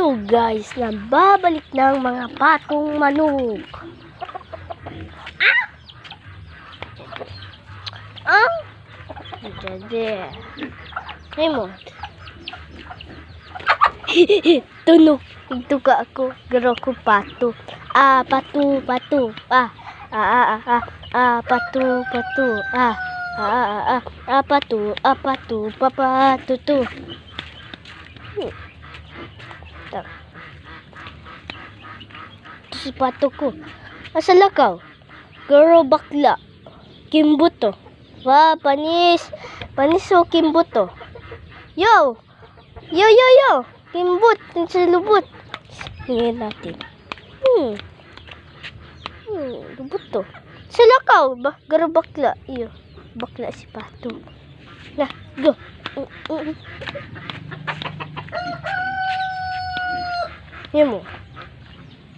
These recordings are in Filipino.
Hello guys, nababalik ng mga patong manok. Jadi, Raymond. Tunog, ito ka ako, garo ko pato. Patu, patu. Patu, patu. Patu, papatutu. Si pato ko. Asa lakaw? Garo bakla. Kimbuto. Wah, panis. Panis o kimbuto. Yo! Yo! Kimbut. Sa lubot. Tingnan natin. Lubot to. Sa lakaw. Garo bakla. Iyo. Bakla si pato. Nah, go. Yan mo.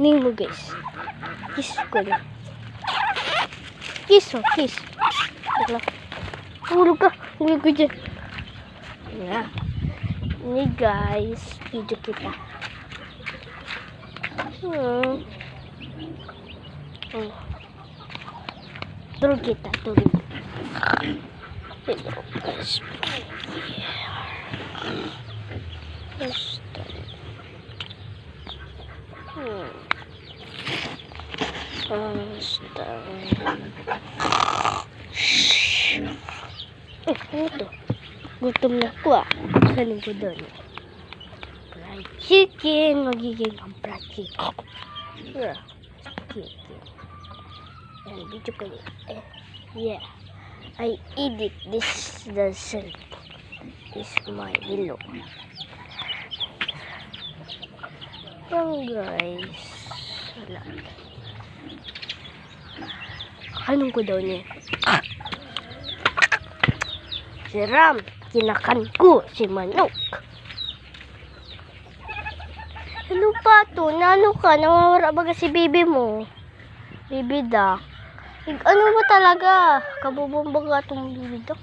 Ning mo guys. Kiss ko na. Kiss. Hulog ka. Hulog ko dyan. Yan. Ini guys. Video kita. Turun kita. Hello guys. Ano to? Gutom na ako Kanin ko doon. Fried chicken. Magiging ang fried chicken. Chicken. Yan, video ko yun. Yeah. I eat it. This doesn't. This is my hello. Yan guys. Wala. Kanin ko daw niya. Si Ram, kinakan ko si manok. Ano pa to? Nano ka? Nawawala ba si bibi mo? Bibi duck. Ano ba talaga? Kabubomba ka itong bibi duck.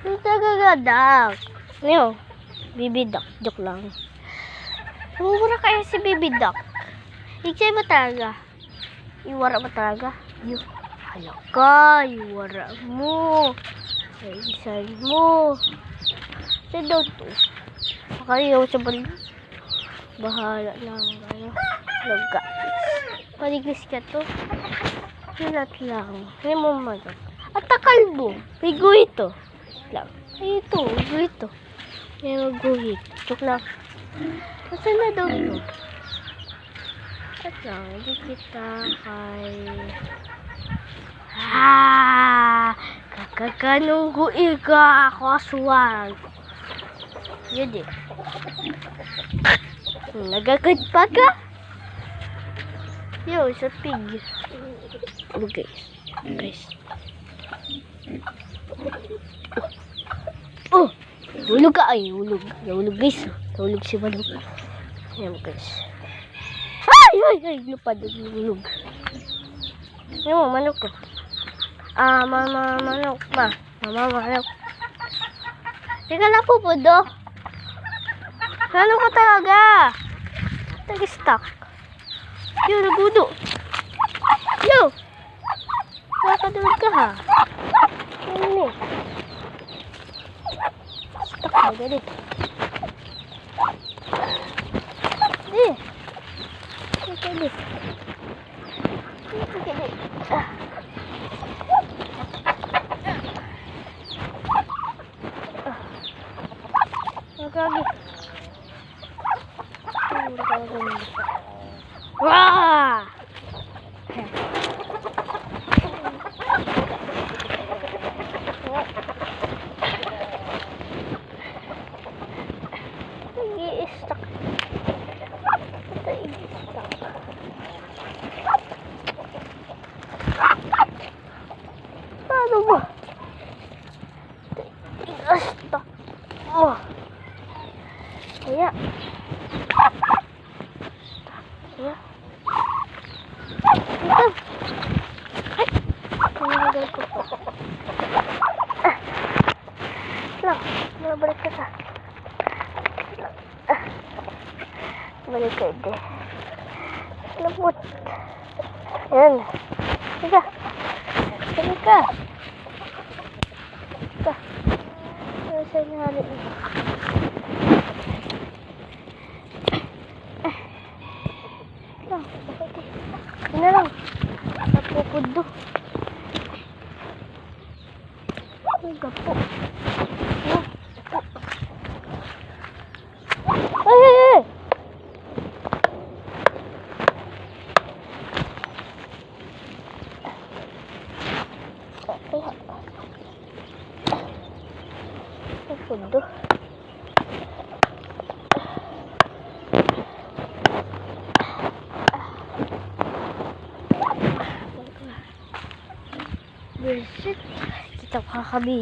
Ano talaga duck? Ano? Bibi duck. Joke lang. Nawawala kaya si bibi duck? Iksay ba talaga? Iwara ba talaga? Yun. Halaka, iwara mo. Isan mo. Sa daw to. Makaliyaw sa balik. Bahala na ang laga. Paliglis ka to. Hinat lang. Hindi mo manok. At takalbo. May guhito. Lang. Ay ito. Guhito. May guhit. Chok lang. Masa na daw to? At lang. Hindi kita kay... Kakakanunggu ika ako aswang. Yun eh. Nagagad pa ka? Yo, sa pig. Guys. Oh! Hulog ka ay, hulog. Hulog guys. Hulog si manok. Yan guys. Ay! Lupad yung hulog. Yan mo, manok ko. Manok. Manok. Teka na po do. Ano ka talaga? Tag-stuck. Yo, nagudo. Yo! Nakadulog ka ha. Ano? Stuck na ganit. Ito. Magagi. Wah! Nag-i-stuck. Paano ba? Nag-i-stuck. Kaya. Ito. Ay! Pinagal ko. Lang. Nabalik ka sa. Balik kayo. Labot. Ayan. Sige. Sige ka. Ka. Ano sa nangyari mo? Ano lang? Napupudo. Ang gapo. Ay, ay, ay! Napupudo. Bullshit. Kita ko kakabig.